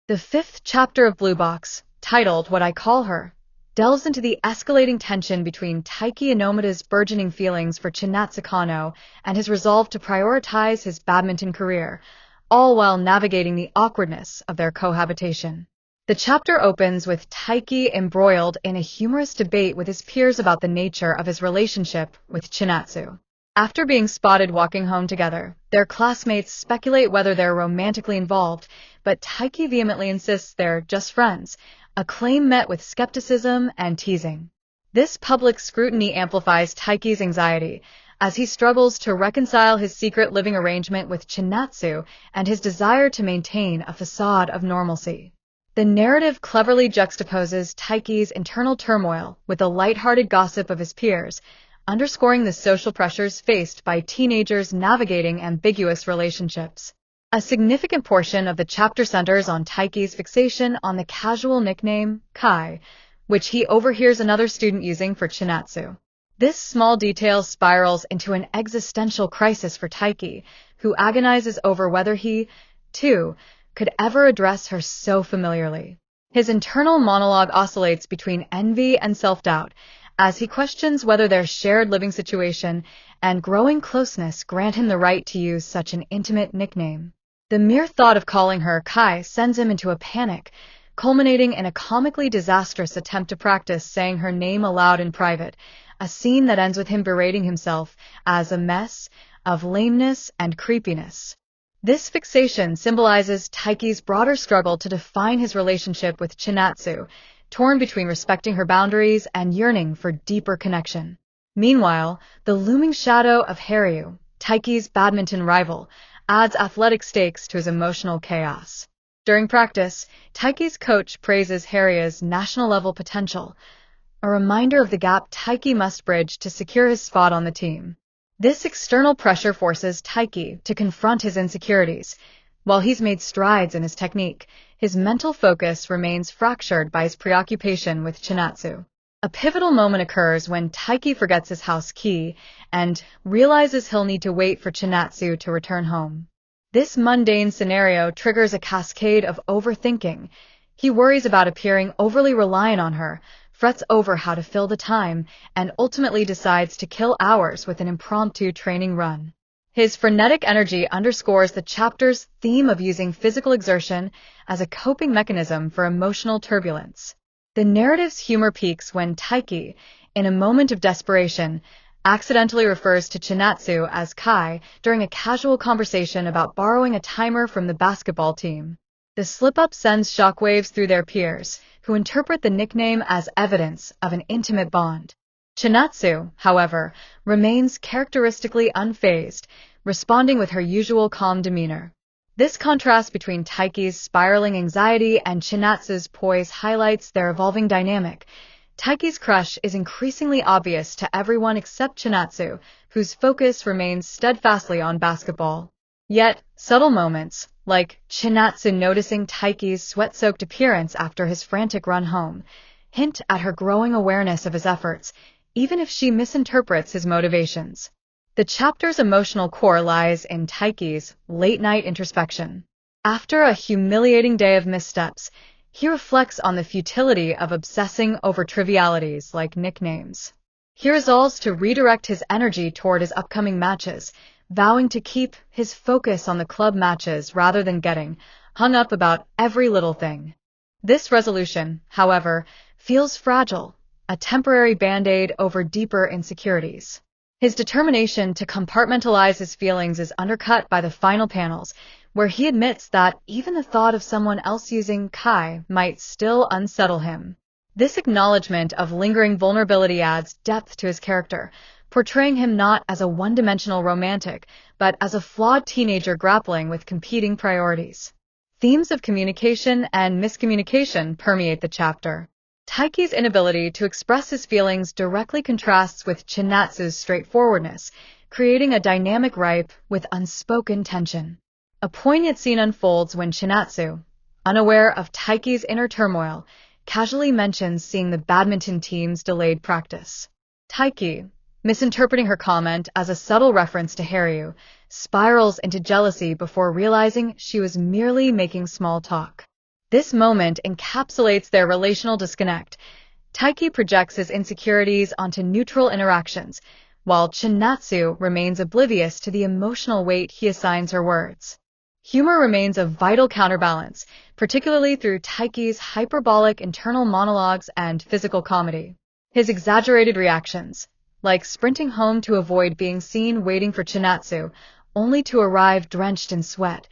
The fifth chapter of Blue Box, titled What I Call Her, delves into the escalating tension between Taiki Inomita's burgeoning feelings for Chinatsu Kano and his resolve to prioritize his badminton career, all while navigating the awkwardness of their cohabitation. The chapter opens with Taiki embroiled in a humorous debate with his peers about the nature of his relationship with Chinatsu. After being spotted walking home together, their classmates speculate whether they're romantically involved, but Taiki vehemently insists they're just friends, a claim met with skepticism and teasing. This public scrutiny amplifies Taiki's anxiety, as he struggles to reconcile his secret living arrangement with Chinatsu and his desire to maintain a facade of normalcy. The narrative cleverly juxtaposes Taiki's internal turmoil with the lighthearted gossip of his peers, underscoring the social pressures faced by teenagers navigating ambiguous relationships. A significant portion of the chapter centers on Taiki's fixation on the casual nickname Kai, which he overhears another student using for Chinatsu. This small detail spirals into an existential crisis for Taiki, who agonizes over whether he, too, could ever address her so familiarly. His internal monologue oscillates between envy and self-doubt, as he questions whether their shared living situation and growing closeness grant him the right to use such an intimate nickname. The mere thought of calling her Kai sends him into a panic, culminating in a comically disastrous attempt to practice saying her name aloud in private, a scene that ends with him berating himself as a mess of lameness and creepiness. This fixation symbolizes Taiki's broader struggle to define his relationship with Chinatsu, torn between respecting her boundaries and yearning for deeper connection. Meanwhile, the looming shadow of Haryu, Taiki's badminton rival, adds athletic stakes to his emotional chaos. During practice, Taiki's coach praises Haryu's national-level potential, a reminder of the gap Taiki must bridge to secure his spot on the team. This external pressure forces Taiki to confront his insecurities. While he's made strides in his technique, his mental focus remains fractured by his preoccupation with Chinatsu. A pivotal moment occurs when Taiki forgets his house key and realizes he'll need to wait for Chinatsu to return home. This mundane scenario triggers a cascade of overthinking. He worries about appearing overly reliant on her, frets over how to fill the time, and ultimately decides to kill hours with an impromptu training run. His frenetic energy underscores the chapter's theme of using physical exertion as a coping mechanism for emotional turbulence. The narrative's humor peaks when Taiki, in a moment of desperation, accidentally refers to Chinatsu as Kai during a casual conversation about borrowing a timer from the basketball team. The slip-up sends shockwaves through their peers, who interpret the nickname as evidence of an intimate bond. Chinatsu, however, remains characteristically unfazed, responding with her usual calm demeanor. This contrast between Taiki's spiraling anxiety and Chinatsu's poise highlights their evolving dynamic. Taiki's crush is increasingly obvious to everyone except Chinatsu, whose focus remains steadfastly on basketball. Yet, subtle moments, like Chinatsu noticing Taiki's sweat-soaked appearance after his frantic run home, hint at her growing awareness of his efforts, even if she misinterprets his motivations. The chapter's emotional core lies in Taiki's late-night introspection. After a humiliating day of missteps, he reflects on the futility of obsessing over trivialities like nicknames. He resolves to redirect his energy toward his upcoming matches, vowing to keep his focus on the club matches rather than getting hung up about every little thing. This resolution, however, feels fragile, a temporary band-aid over deeper insecurities. His determination to compartmentalize his feelings is undercut by the final panels, where he admits that even the thought of someone else using Kai might still unsettle him. This acknowledgement of lingering vulnerability adds depth to his character, portraying him not as a one-dimensional romantic, but as a flawed teenager grappling with competing priorities. Themes of communication and miscommunication permeate the chapter. Taiki's inability to express his feelings directly contrasts with Chinatsu's straightforwardness, creating a dynamic ripe with unspoken tension. A poignant scene unfolds when Chinatsu, unaware of Taiki's inner turmoil, casually mentions seeing the badminton team's delayed practice. Taiki, misinterpreting her comment as a subtle reference to Haryu, spirals into jealousy before realizing she was merely making small talk. This moment encapsulates their relational disconnect. Taiki projects his insecurities onto neutral interactions, while Chinatsu remains oblivious to the emotional weight he assigns her words. Humor remains a vital counterbalance, particularly through Taiki's hyperbolic internal monologues and physical comedy. His exaggerated reactions, like sprinting home to avoid being seen waiting for Chinatsu, only to arrive drenched in sweat,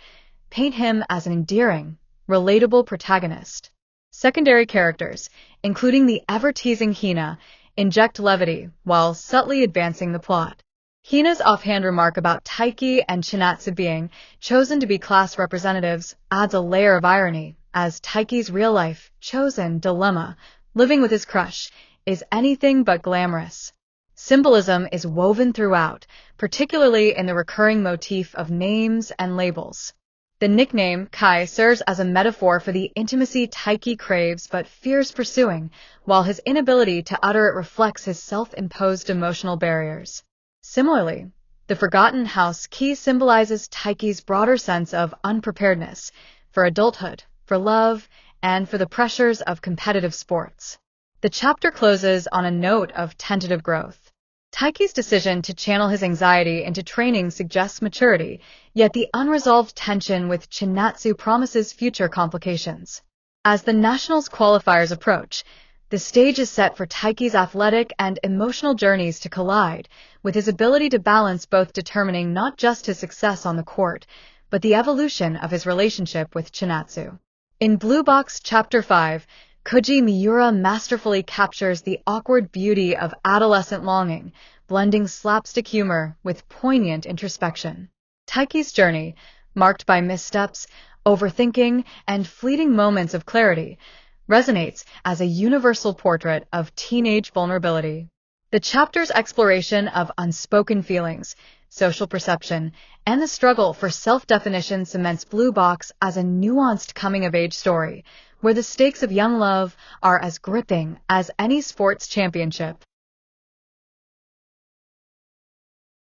paint him as an endearing, relatable protagonist. Secondary characters, including the ever-teasing Hina, inject levity while subtly advancing the plot. Hina's offhand remark about Taiki and Chinatsu being chosen to be class representatives adds a layer of irony, as Taiki's real-life, chosen dilemma, living with his crush, is anything but glamorous. Symbolism is woven throughout, particularly in the recurring motif of names and labels. The nickname Kai serves as a metaphor for the intimacy Taiki craves but fears pursuing, while his inability to utter it reflects his self-imposed emotional barriers. Similarly, the Forgotten House key symbolizes Taiki's broader sense of unpreparedness for adulthood, for love, and for the pressures of competitive sports. The chapter closes on a note of tentative growth. Taiki's decision to channel his anxiety into training suggests maturity, yet the unresolved tension with Chinatsu promises future complications. As the Nationals qualifiers approach, the stage is set for Taiki's athletic and emotional journeys to collide, with his ability to balance both determining not just his success on the court, but the evolution of his relationship with Chinatsu. In Blue Box Chapter 5, Koji Miura masterfully captures the awkward beauty of adolescent longing, blending slapstick humor with poignant introspection. Taiki's journey, marked by missteps, overthinking, and fleeting moments of clarity, resonates as a universal portrait of teenage vulnerability. The chapter's exploration of unspoken feelings, social perception, and the struggle for self-definition cements Blue Box as a nuanced coming-of-age story, where the stakes of young love are as gripping as any sports championship.